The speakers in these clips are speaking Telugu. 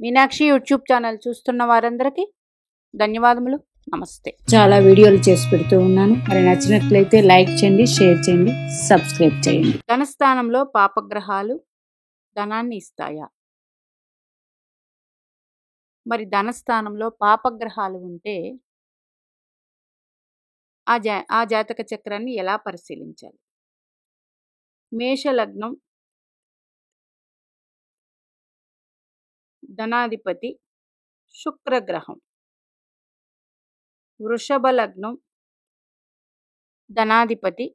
మీనాక్షి యూట్యూబ్ ఛానల్ చూస్తున్న వారందరికీ ధన్యవాదములు. నమస్తే. చాలా వీడియోలు చేసి పెడుతూ ఉన్నాను. మరి నచ్చినట్లయితే లైక్ చేయండి, షేర్ చేయండి, సబ్స్క్రైబ్ చేయండి. ధనస్థానంలో పాపగ్రహాలు ధనాన్ని ఇస్తాయా? మరి ధనస్థానంలో పాపగ్రహాలు ఉంటే ఆ జాతక చక్రాన్ని ఎలా పరిశీలించాలి? మేష లగ్నం, ధనాధిపతి శుక్రగ్రహం. వృషభ లగ్నం, ధనాధిపతి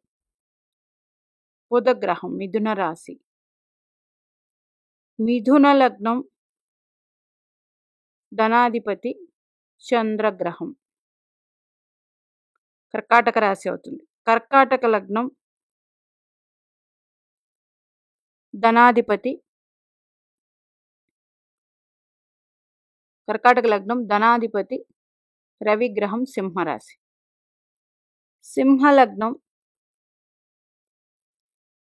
బుధగ్రహం, మిథున రాశి. మిథున లగ్నం, ధనాధిపతి చంద్రగ్రహం. కర్కాటక రాశి అవుతుంది. కర్కాటక లగ్నం, ధనాధిపతి రవిగ్రహం, సింహరాశి. సింహలగ్నం,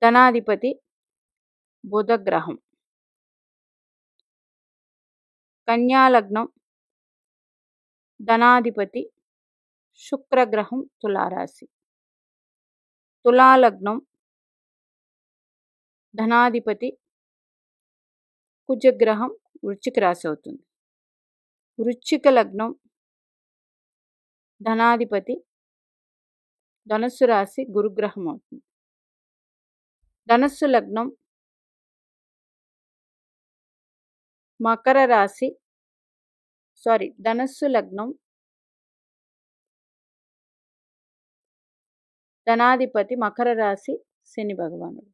ధనాధిపతి బుధగ్రహం. కన్యాలగ్నం, ధనాధిపతి శుక్రగ్రహం, తులారాశి. తులాలగ్నం, ధనాధిపతి కుజగ్రహం, వృశ్చిక రాశి అవుతుంది. వృశ్చిక లగ్నం, ధనాధిపతి ధనుస్సు రాశి, గురుగ్రహం అవుతుంది. ధనుస్సు లగ్నం, ధనుస్సు లగ్నం, ధనాధిపతి మకర రాశి, శని భగవానుడు.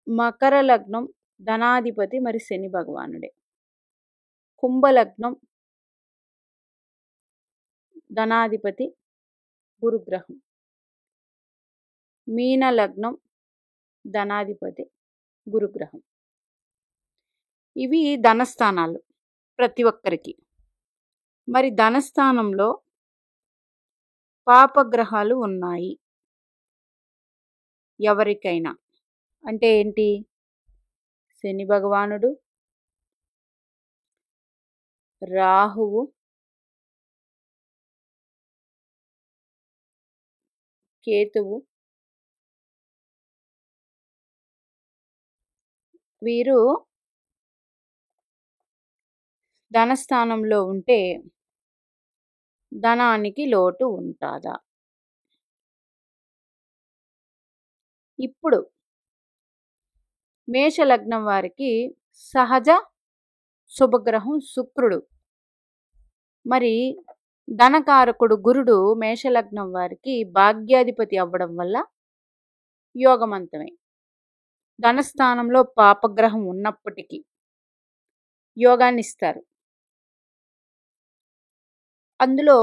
మకర లగ్నం, ధనాధిపతి మరి శని భగవానుడే. కుంభలగ్నం, ధనాధిపతి గురుగ్రహం. మీన లగ్నం, ధనాధిపతి గురుగ్రహం. ఇవి ధనస్థానాలు ప్రతి ఒక్కరికి. మరి ధనస్థానంలో పాపగ్రహాలు ఉన్నాయి ఎవరికైనా అంటే ఏంటి? శని భగవానుడు, రాహువు, కేతువు, వీరు ధనస్థానంలో ఉంటే ధనానికి లోటు ఉంటుందా? ఇప్పుడు మేషలగ్నం వారికి సహజ శుభగ్రహం శుక్రుడు, మరి ధనకారకుడు గురుడు మేషలగ్నం వారికి భాగ్యాధిపతి అవ్వడం వల్ల యోగవంతమే. ధనస్థానంలో పాపగ్రహం ఉన్నప్పటికీ యోగాన్ని ఇస్తారు. అందులో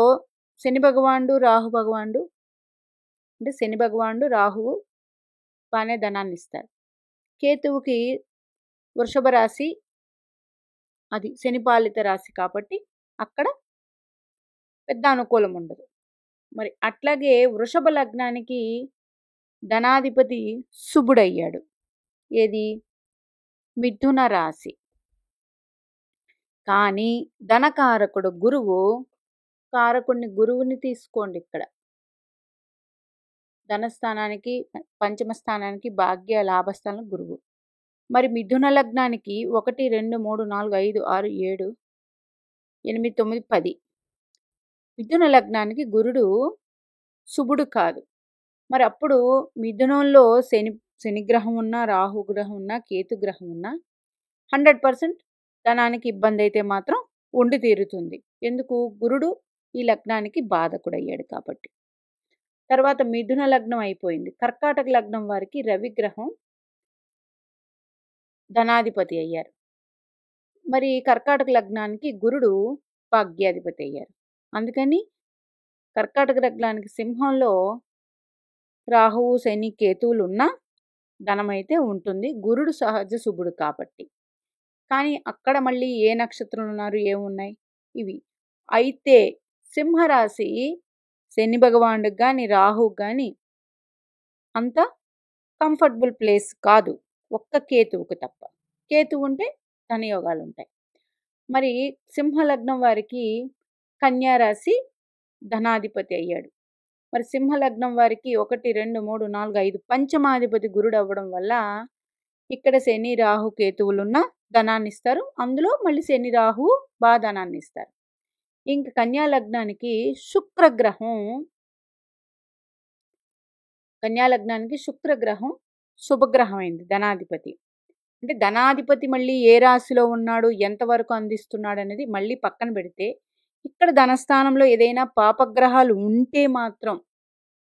శని భగవానుడు, రాహు భగవానుడు అంటే శని భగవానుడు, రాహువు బాగానే ధనాన్ని ఇస్తారు. కేతువుకి వృషభ రాశి, అది శనిపాలిత రాశి కాబట్టి అక్కడ పెద్ద అనుకూలం ఉండదు. మరి అట్లాగే వృషభ లగ్నానికి ధనాధిపతి శుభుడయ్యాడు. ఏది? మిథున రాశి. కానీ ధనకారకుడు గురువు, గురువుని తీసుకోండి. ఇక్కడ ధనస్థానానికి, పంచమ స్థానానికి, భాగ్య లాభస్థానం గురువు. మరి మిథున లగ్నానికి 1, 2, 3, 4, 5, 6, 7, 8, 9, 10. మిథున లగ్నానికి గురుడు శుభుడు కాదు. మరి అప్పుడు మిథునంలో శనిగ్రహం ఉన్నా, రాహుగ్రహం ఉన్నా, కేతుగ్రహం ఉన్నా 100% ధనానికి ఇబ్బంది అయితే మాత్రం ఉండి తీరుతుంది. ఎందుకు? గురుడు ఈ లగ్నానికి బాధకుడయ్యాడు కాబట్టి. తర్వాత మిథున లగ్నం అయిపోయింది. కర్కాటక లగ్నం వారికి రవిగ్రహం ధనాధిపతి అయ్యారు. మరి కర్కాటక లగ్నానికి గురుడు భాగ్యాధిపతి అయ్యారు. అందుకని కర్కాటక లగ్నానికి సింహంలో రాహువు, శని, కేతువులు ఉన్నా ధనమైతే ఉంటుంది. గురుడు సహజ శుభుడు కాబట్టి. కానీ అక్కడ మళ్ళీ ఏ నక్షత్రాలు ఉన్నారు, ఏమున్నాయి ఇవి. అయితే సింహరాశి శని భగవానుడికి కానీ, రాహువుకి కానీ అంత కంఫర్టబుల్ ప్లేస్ కాదు, ఒక్క కేతువుకు తప్ప. కేతువు ఉంటే ధనయోగాలు ఉంటాయి. మరి సింహలగ్నం వారికి కన్యా రాశి ధనాధిపతి అయ్యాడు. మరి సింహలగ్నం వారికి 1, 2, 3, 4, 5 పంచమాధిపతి గురుడు అవ్వడం వల్ల ఇక్కడ శని రాహు కేతువులున్న ధనాన్ని ఇస్తారు. అందులో మళ్ళీ శని రాహు బాగా ధనాన్ని ఇస్తారు. ఇంక కన్యా లగ్నానికి శుక్రగ్రహం శుభగ్రహం అయింది, ధనాధిపతి. అంటే ధనాధిపతి మళ్ళీ ఏ రాశిలో ఉన్నాడు, ఎంతవరకు అందిస్తున్నాడు అనేది మళ్ళీ పక్కన పెడితే, ఇక్కడ ధనస్థానంలో ఏదైనా పాపగ్రహాలు ఉంటే మాత్రం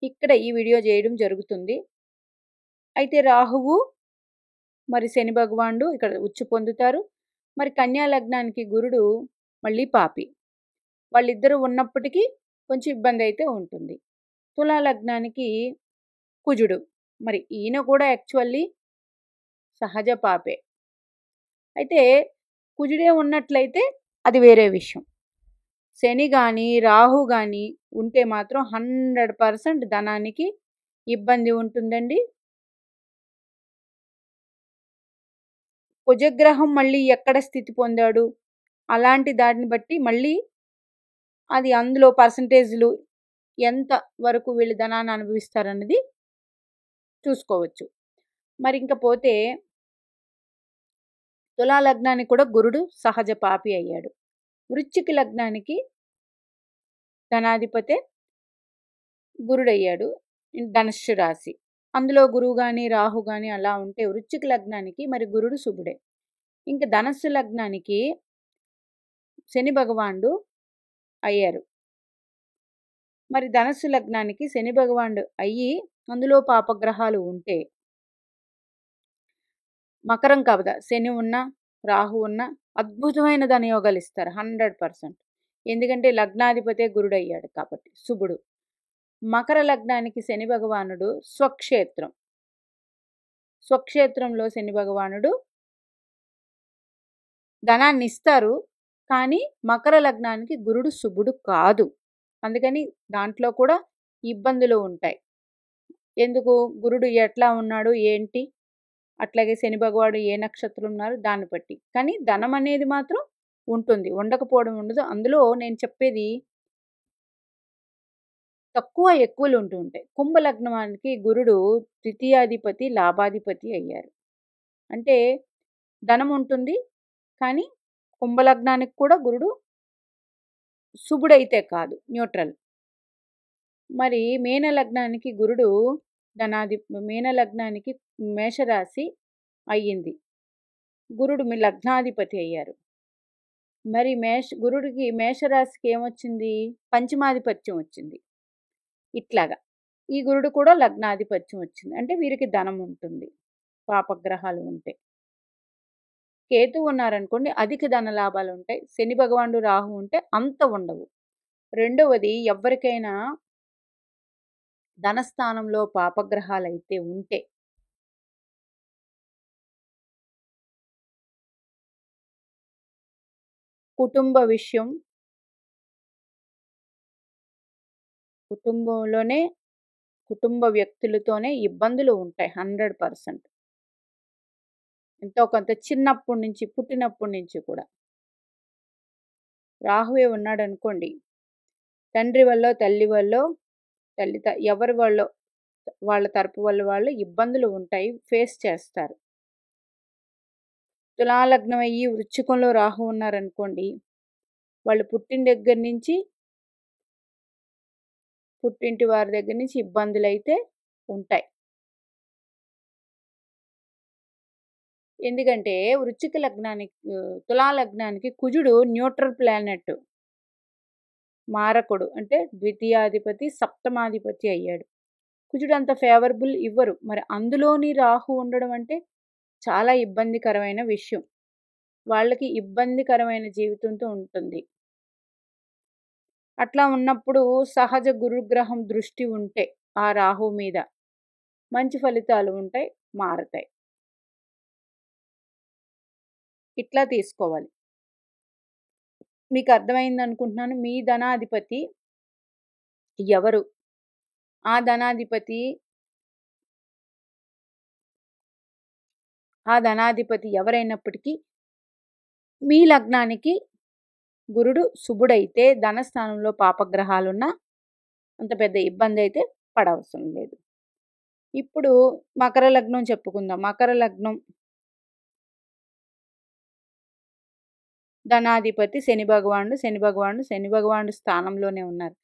ఇక్కడ ఈ వీడియో చేయడం జరుగుతుంది. అయితే రాహువు మరి శని భగవానుడు ఇక్కడ ఉచ్చు పొందుతారు. మరి కన్యా లగ్నానికి గురుడు మళ్ళీ పాపి. వాళ్ళిద్దరూ ఉన్నప్పటికీ కొంచెం ఇబ్బంది అయితే ఉంటుంది. తులా లగ్నానికి కుజుడు, మరి ఈయన కూడా యాక్చువల్లీ సహజ పాపే. అయితే కుజుడే ఉన్నట్లయితే అది వేరే విషయం. శని కానీ రాహు కానీ ఉంటే మాత్రం 100% ధనానికి ఇబ్బంది ఉంటుందండి. కుజగ్రహం మళ్ళీ ఎక్కడ స్థితి పొందాడు అలాంటి దాన్ని బట్టి మళ్ళీ అది అందులో పర్సంటేజ్లు ఎంత వరకు వీళ్ళు ధనాన్ని అనుభవిస్తారన్నది చూసుకోవచ్చు. మరి ఇంకా పోతే తులా లగ్నానికి కూడా గురుడు సహజ పాపి అయ్యాడు. వృశ్చిక లగ్నానికి ధనాధిపతే గురుడయ్యాడు, ధనుస్సు రాశి. అందులో గురువు కానీ రాహు కానీ అలా ఉంటే వృశ్చిక లగ్నానికి మరి గురుడు శుభుడే. ఇంకా ధనస్సు లగ్నానికి శని భగవానుడు అయ్యారు. మరి ధనస్సు లగ్నానికి శని భగవానుడు అయ్యి అందులో పాపగ్రహాలు ఉంటే మకరం కబద శని ఉన్న రాహు ఉన్న అద్భుతమైన ధనయోగాలు ఇస్తారు 100%. ఎందుకంటే లగ్నాధిపతే గురుడు అయ్యాడు కాబట్టి శుభుడు. మకర లగ్నానికి శని భగవానుడు స్వక్షేత్రంలో శని భగవానుడు ధనాన్ని ఇస్తారు. కానీ మకర లగ్నానికి గురుడు శుభుడు కాదు. అందుకని దాంట్లో కూడా ఇబ్బందులు ఉంటాయి. ఎందుకు, గురుడు ఎట్లా ఉన్నాడు ఏంటి, అట్లాగే శని భగవానుడు ఏ నక్షత్రం ఉన్నారు దాన్ని బట్టి. కానీ ధనం అనేది మాత్రం ఉంటుంది, ఉండకపోవడం ఉండదు. అందులో నేను చెప్పేది తక్కువ ఎక్కువలు ఉంటూ ఉంటాయి. కుంభలగ్నానికి గురుడు ద్వితీయాధిపతి లాభాధిపతి అయ్యారు. అంటే ధనం ఉంటుంది కానీ కుంభలగ్నానికి కూడా గురుడు శుభుడైతే కాదు, న్యూట్రల్. మరి మీనలగ్నానికి గురుడు మీనలగ్నానికి మేషరాశి అయ్యింది, గురుడు మీ లగ్నాధిపతి అయ్యారు. మరి గురుడికి మేషరాశికి ఏమొచ్చింది, పంచమాధిపత్యం వచ్చింది. ఇట్లాగా ఈ గురుడు కూడా లగ్నాధిపత్యం వచ్చింది. అంటే వీరికి ధనం ఉంటుంది పాపగ్రహాలు ఉంటే. కేతు ఉన్నారనుకోండి అధిక ధన లాభాలు ఉంటాయి. శని భగవానుడు రాహు ఉంటే అంత ఉండవు. రెండవది, ఎవరికైనా ధనస్థానంలో పాపగ్రహాలు అయితే ఉంటే కుటుంబ విషయం, కుటుంబ వ్యక్తులతోనే ఇబ్బందులు ఉంటాయి 100%. ఎంతో కొంత చిన్నప్పటి నుంచి, పుట్టినప్పటి నుంచి కూడా. రాహువే ఉన్నాడు అనుకోండి, తండ్రి వల్ల తల్లి వల్ల ఎవరి వల్ల వాళ్ళ తరపు వల్ల వాళ్ళు ఇబ్బందులు ఉంటాయి, ఫేస్ చేస్తారు. తులాలగ్నం అయ్యి వృశ్చికంలో రాహు ఉన్నారనుకోండి, వాళ్ళు పుట్టింటి వారి దగ్గర నుంచి ఇబ్బందులు అయితే ఉంటాయి. ఎందుకంటే వృశ్చిక లగ్నానికి తులాలగ్నానికి కుజుడు న్యూట్రల్ ప్లానెట్, మారకుడు, అంటే ద్వితీయాధిపతి సప్తమాధిపతి అయ్యాడు. కుజుడు అంత ఫేవరబుల్ ఇవ్వరు. మరి అందులోని రాహు ఉండడం అంటే చాలా ఇబ్బందికరమైన విషయం. వాళ్ళకి ఇబ్బందికరమైన జీవితంతో ఉంటుంది. అట్లా ఉన్నప్పుడు సహజ గురుగ్రహం దృష్టి ఉంటే ఆ రాహు మీద మంచి ఫలితాలు ఉంటాయి, మారతాయి. ఇట్లా తీసుకోవాలి. మీకు అర్థమైంది అనుకుంటున్నాను. మీ ధనాధిపతి ఎవరు, ఆ ధనాధిపతి ఎవరైనప్పటికీ మీ లగ్నానికి గురుడు శుభుడైతే ధనస్థానంలో పాపగ్రహాలున్నా అంత పెద్ద ఇబ్బంది అయితే పడవసరం లేదు. ఇప్పుడు మకర లగ్నం చెప్పుకుందాం. మకర లగ్నం ధనాధిపతి శని భగవానుడు స్థానంలోనే ఉన్నారు.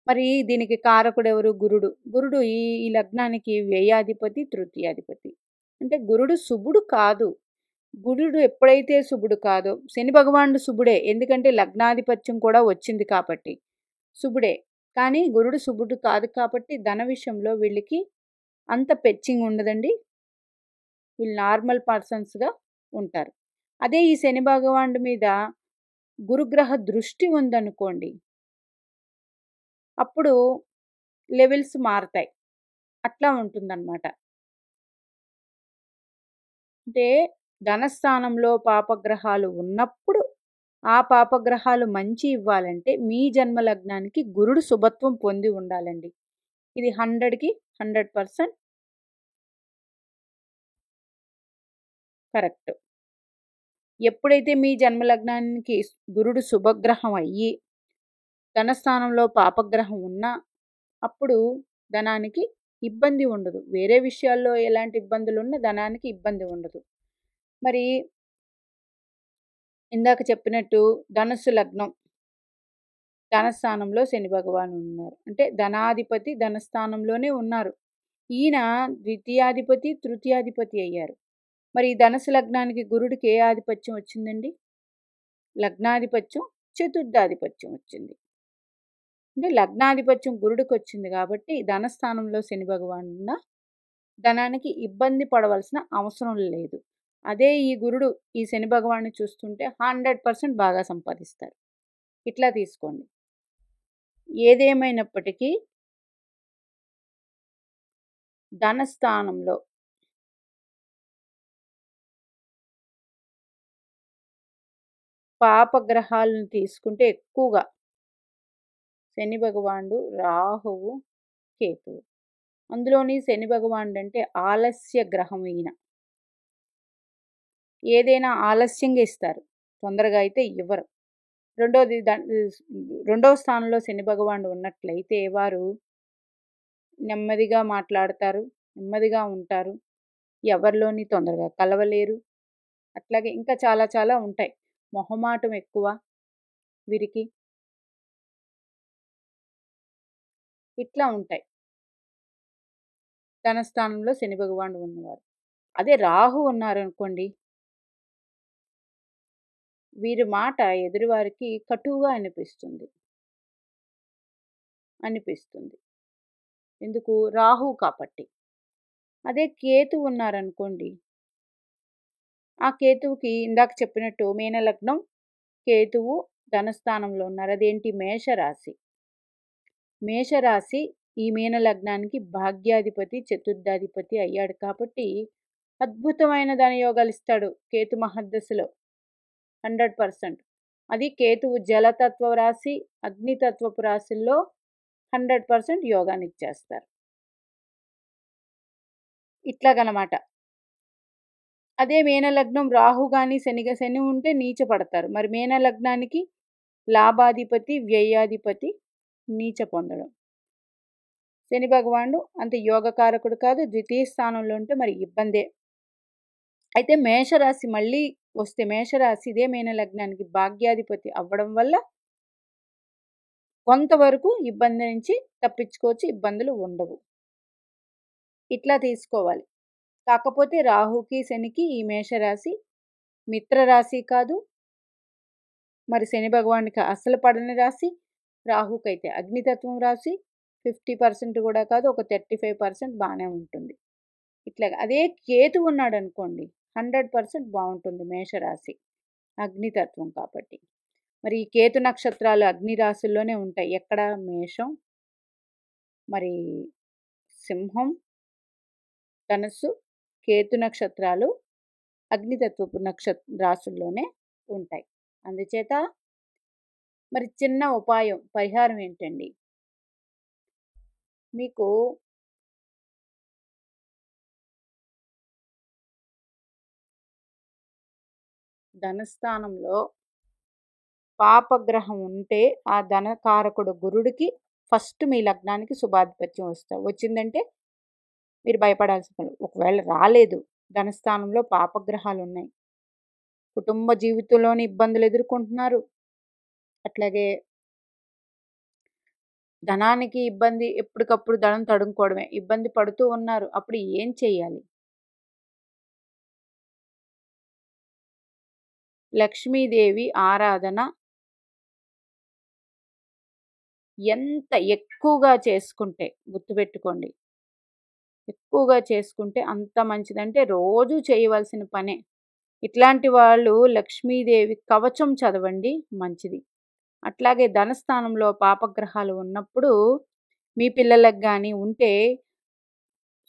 మరి దీనికి కారకుడు ఎవరు? గురుడు. గురుడు ఈ లగ్నానికి వ్యయాధిపతి, తృతీయాధిపతి. అంటే గురుడు శుభుడు కాదు. గురుడు ఎప్పుడైతే శుభుడు కాదో, శని భగవానుడు శుభుడే, ఎందుకంటే లగ్నాధిపత్యం కూడా వచ్చింది కాబట్టి శుభుడే. కానీ గురుడు శుభుడు కాదు కాబట్టి ధన విషయంలో వీళ్ళకి అంత పెచ్చింగ్ ఉండదండి. వీళ్ళు నార్మల్ పర్సన్స్గా ఉంటారు. అదే ఈ శని భగవానుడి మీద గురుగ్రహ దృష్టి ఉందనుకోండి, అప్పుడు లెవెల్స్ మారతాయి. అట్లా ఉంటుందన్నమాట. అంటే ధనస్థానంలో పాపగ్రహాలు ఉన్నప్పుడు ఆ పాపగ్రహాలు మంచి ఇవ్వాలంటే మీ జన్మ లగ్నానికి గురుడు శుభత్వం పొంది ఉండాలండి. ఇది 100కి 100% కరెక్ట్. ఎప్పుడైతే మీ జన్మ లగ్నానికి గురుడు శుభగ్రహం అయ్యి ధనస్థానంలో పాపగ్రహం ఉన్నా అప్పుడు ధనానికి ఇబ్బంది ఉండదు. వేరే విషయాల్లో ఎలాంటి ఇబ్బందులు ఉన్నా ధనానికి ఇబ్బంది ఉండదు. మరి ఇందాక చెప్పినట్టు ధనుస్సు లగ్నం ధనస్థానంలో శని భగవాను ఉన్నారు. అంటే ధనాధిపతి ధనస్థానంలోనే ఉన్నారు. ఈయన ద్వితీయాధిపతి, తృతీయాధిపతి అయ్యారు. మరి ఈ ధనుసు లగ్నానికి గురుడికి ఏ ఆధిపత్యం వచ్చిందండి? లగ్నాధిపత్యం, చతుర్థాధిపత్యం వచ్చింది. అంటే లగ్నాధిపత్యం గురుడికి వచ్చింది కాబట్టి ధనస్థానంలో శని భగవాను ఉన్న ధనానికి ఇబ్బంది పడవలసిన అవసరం లేదు. అదే ఈ గురుడు ఈ శని భగవాన్ని చూస్తుంటే 100% బాగా సంపాదిస్తారు. ఇట్లా తీసుకోండి. ఏదేమైనప్పటికీ ధనస్థానంలో పాపగ్రహాలను తీసుకుంటే ఎక్కువగా శని భగవానుడు, రాహువు, కేతువు. అందులోని శని భగవానుడు అంటే ఆలస్య గ్రహం. ఈయన ఏదైనా ఆలస్యంగా ఇస్తారు, తొందరగా అయితే ఇవ్వరు. రెండవ స్థానంలో శని భగవానుడు ఉన్నట్లయితే వారు నెమ్మదిగా మాట్లాడతారు, నెమ్మదిగా ఉంటారు, ఎవరిలోని తొందరగా కలవలేరు. అట్లాగే ఇంకా చాలా చాలా ఉంటాయి. మొహమాటం ఎక్కువ వీరికి, ఇట్లా ఉంటాయి ధనస్థానంలో శని భగవానుడు ఉన్నవారు. అదే రాహు ఉన్నారనుకోండి, వీరి మాట ఎదురువారికి కటువుగా అనిపిస్తుంది. ఎందుకు? రాహు కాబట్టి. అదే కేతు ఉన్నారనుకోండి, ఆ కేతువుకి ఇందాక చెప్పినట్టు మీనలగ్నం కేతువు ధనస్థానంలో ఉన్నారు. అదేంటి? మేషరాశి. మేషరాశి ఈ మీనలగ్నానికి భాగ్యాధిపతి, చతుర్థాధిపతి అయ్యాడు కాబట్టి అద్భుతమైన ధనయోగాలు ఇస్తాడు కేతు మహర్దశలో 100%. అది కేతువు జలతత్వ రాశి, అగ్నితత్వపు రాశుల్లో 100% యోగాన్ని ఇచ్చేస్తారు. ఇట్లాగనమాట. అదే మీనలగ్నం రాహు కానీ శని ఉంటే నీచ పడతారు. మరి మీనలగ్నానికి లాభాధిపతి, వ్యయాధిపతి నీచ పొందడం. శని భగవానుడు అంత యోగకారకుడు కాదు, ద్వితీయ స్థానంలో ఉంటే మరి ఇబ్బందే. అయితే మేషరాశి మళ్ళీ వస్తే, మేషరాశి ఇదే మీనలగ్నానికి భాగ్యాధిపతి అవ్వడం వల్ల కొంతవరకు ఇబ్బంది నుంచి తప్పించుకోవచ్చు, ఇబ్బందులు ఉండవు. ఇట్లా తీసుకోవాలి. కాకపోతే రాహుకి శనికి ఈ మేషరాశి మిత్రరాశి కాదు. మరి శని భగవానికి అస్సలు పడని రాశి. రాహుకైతే అగ్నితత్వం రాశి 50% కూడా కాదు, ఒక 35% బాగానే ఉంటుంది. ఇట్లాగా అదే కేతు ఉన్నాడు అనుకోండి 100% బాగుంటుంది మేషరాశి, అగ్నితత్వం కాబట్టి. మరి ఈ కేతు నక్షత్రాలు అగ్ని రాశుల్లోనే ఉంటాయి. ఎక్కడ? మేషం, మరి సింహం, ధనుస్సు. కేతు నక్షత్రాలు అగ్నితత్వపు రాశుల్లోనే ఉంటాయి. అందుచేత మరి చిన్న ఉపాయం, పరిహారం ఏంటండి? మీకు ధనస్థానంలో పాపగ్రహం ఉంటే ఆ ధనకారకుడు గురుడికి ఫస్ట్ మీ లగ్నానికి శుభాధిపత్యం వచ్చిందంటే మీరు భయపడాల్సిన పని. ఒకవేళ రాలేదు, ధనస్థానంలో పాపగ్రహాలు ఉన్నాయి, కుటుంబ జీవితంలోని ఇబ్బందులు ఎదుర్కొంటున్నారు, అట్లాగే ధనానికి ఇబ్బంది, ఎప్పటికప్పుడు ధనం తడుముకోవడమే, ఇబ్బంది పడుతూ ఉన్నారు, అప్పుడు ఏం చేయాలి? లక్ష్మీదేవి ఆరాధన ఎంత ఎక్కువగా చేసుకుంటే, గుర్తుపెట్టుకోండి, ఎక్కువగా చేసుకుంటే అంత మంచిదంటే రోజు చేయవలసిన పనే. ఇట్లాంటి వాళ్ళు లక్ష్మీదేవి కవచం చదవండి, మంచిది. అట్లాగే ధనస్థానంలో పాపగ్రహాలు ఉన్నప్పుడు మీ పిల్లలకు కానీ ఉంటే,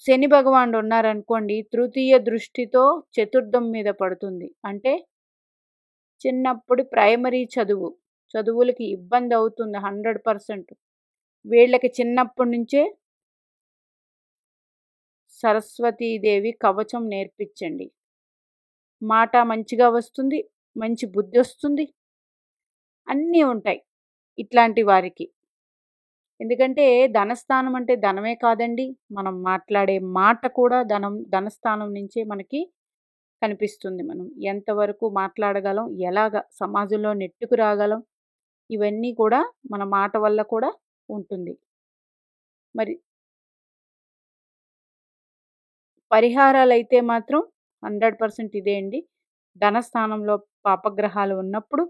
శని భగవానుడు ఉన్నారనుకోండి, తృతీయ దృష్టితో చతుర్థం మీద పడుతుంది. అంటే చిన్నప్పుడు ప్రైమరీ చదువులకి ఇబ్బంది అవుతుంది 100%. వీళ్ళకి చిన్నప్పటి నుంచే సరస్వతీదేవి కవచం నేర్పించండి. మాట మంచిగా వస్తుంది, మంచి బుద్ధి వస్తుంది, అన్నీ ఉంటాయి ఇట్లాంటి వారికి. ఎందుకంటే ధనస్థానం అంటే ధనమే కాదండి, మనం మాట్లాడే మాట కూడా ధనస్థానం నుంచే మనకి కనిపిస్తుంది. మనం ఎంతవరకు మాట్లాడగలం, ఎలాగ సమాజంలో నెట్టుకు రాగలం, ఇవన్నీ కూడా మన మాట వల్ల కూడా ఉంటుంది. మరి పరిహారాలు అయితే మాత్రం 100% ఇదే అండి. ధనస్థానంలో పాపగ్రహాలు ఉన్నప్పుడు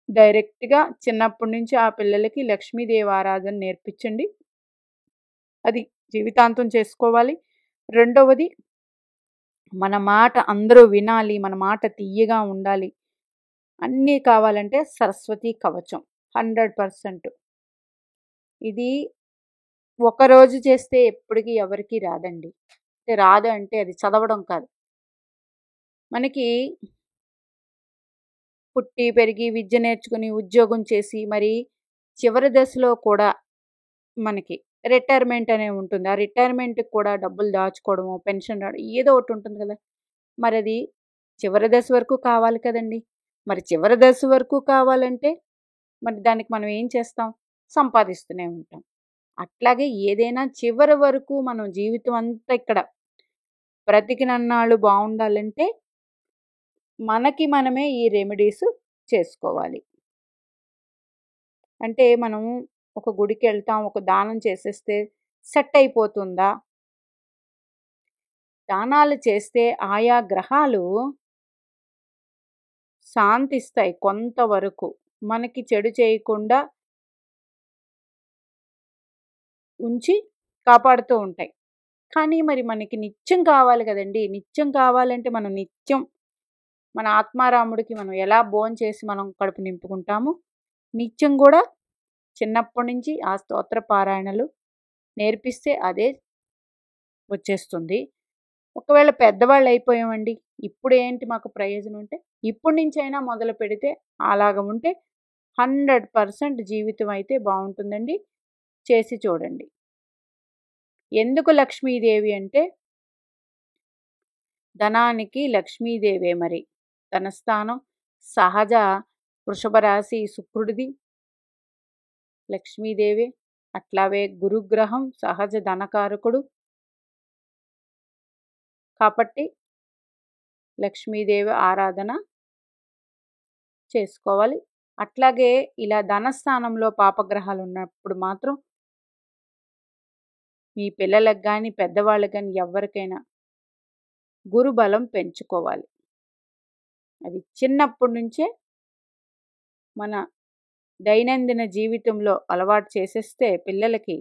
డైరెక్ట్గా చిన్నప్పటి నుంచి ఆ పిల్లలకి లక్ష్మీదేవి ఆరాధన నేర్పించండి. అది జీవితాంతం చేసుకోవాలి. రెండవది, మన మాట అందరూ వినాలి, మన మాట తియ్యగా ఉండాలి, అన్నీ కావాలంటే సరస్వతి కవచం 100%. ఇది ఒకరోజు చేస్తే ఎప్పటికీ ఎవరికి రాదండి. రాదు అంటే అది చదవడం కాదు, మనకి పుట్టి పెరిగి విద్య నేర్చుకుని ఉద్యోగం చేసి మరి చివరి దశలో కూడా మనకి రిటైర్మెంట్ అనేవి ఉంటుంది. ఆ రిటైర్మెంట్కి కూడా డబ్బులు దాచుకోవడము, పెన్షన్ రావడం, ఏదో ఒకటి ఉంటుంది కదా. మరి అది చివరి దశ వరకు కావాలి కదండి. మరి చివరి దశ వరకు కావాలంటే మరి దానికి మనం ఏం చేస్తాం? సంపాదిస్తూనే ఉంటాం. అట్లాగే ఏదైనా చివరి వరకు మనం జీవితం అంతా ఇక్కడ బ్రతికినన్నాళ్ళు బాగుండాలంటే మనకి మనమే ఈ రెమెడీస్ చేసుకోవాలి. అంటే మనం ఒక గుడికి వెళ్తాం, ఒక దానం చేసేస్తే సెట్ అయిపోతుందా? దానాలు చేస్తే ఆయా గ్రహాలు శాంతిస్తాయి కొంతవరకు, మనకి చెడు చేయకుండా ఉంచి కాపాడుతూ ఉంటాయి. కానీ మరి మనకి నిత్యం కావాలి కదండి. నిత్యం కావాలంటే మనం నిత్యం మన ఆత్మారాముడికి మనం ఎలా భోంచేసి మనం కడుపు నింపుకుంటాము, నిత్యం కూడా చిన్నప్పటి నుంచి ఆ స్తోత్ర పారాయణలు నేర్పిస్తే అదే వచ్చేస్తుంది. ఒకవేళ పెద్దవాళ్ళు అయిపోయామండి, ఇప్పుడు ఏంటి మాకు ప్రయోజనం అంటే, ఇప్పటి నుంచి అయినా మొదలు పెడితే అలాగ ఉంటే 100% జీవితం అయితే బాగుంటుందండి. చేసి చూడండి. ఎందుకు లక్ష్మీదేవి అంటే ధనానికి లక్ష్మీదేవే మరి. ధనస్థానం సహజ వృషభ రాశి శుక్రుడిది, లక్ష్మీదేవి. అట్లాగే గురుగ్రహం సహజ ధనకారకుడు కాబట్టి లక్ష్మీదేవి ఆరాధన చేసుకోవాలి. అట్లాగే ఇలా ధనస్థానంలో పాపగ్రహాలు ఉన్నప్పుడు మాత్రం మీ పిల్లలకు కానీ పెద్దవాళ్ళకి కానీ ఎవరికైనా గురుబలం పెంచుకోవాలి. అది చిన్నప్పటి నుంచే మన దైనందిన జీవితంలో అలవాటు చేసేస్తే పిల్లలకి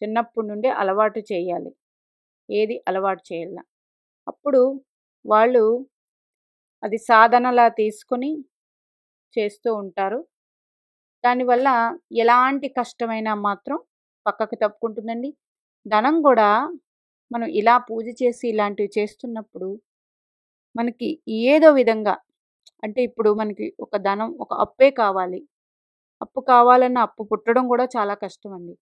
చిన్నప్పటి నుండే అలవాటు చేయాలి. ఏది అలవాటు చేయాల, అప్పుడు వాళ్ళు అది సాధనలా తీసుకొని చేస్తూ ఉంటారు. దానివల్ల ఎలాంటి కష్టమైనా మాత్రం పక్కకు తప్పుకుంటుందండి. ధనం కూడా మనం ఇలా పూజ చేసి ఇలాంటివి చేస్తున్నప్పుడు మనకి ఏదో విధంగా, అంటే ఇప్పుడు మనకి ఒక ధనం, ఒక అప్పే కావాలి, అప్పు కావాలన్న అప్పు పుట్టడం కూడా చాలా కష్టం అండి.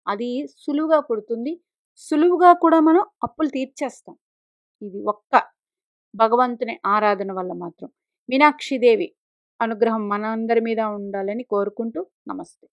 అది సులువుగా పుడుతుంది, సులువుగా కూడా మనం అప్పులు తీర్చేస్తాం. ఇది ఒక్క భగవంతుని ఆరాధన వల్ల మాత్రం. మీనాక్షిదేవి అనుగ్రహం మనందరి మీద ఉండాలని కోరుకుంటూ నమస్తే.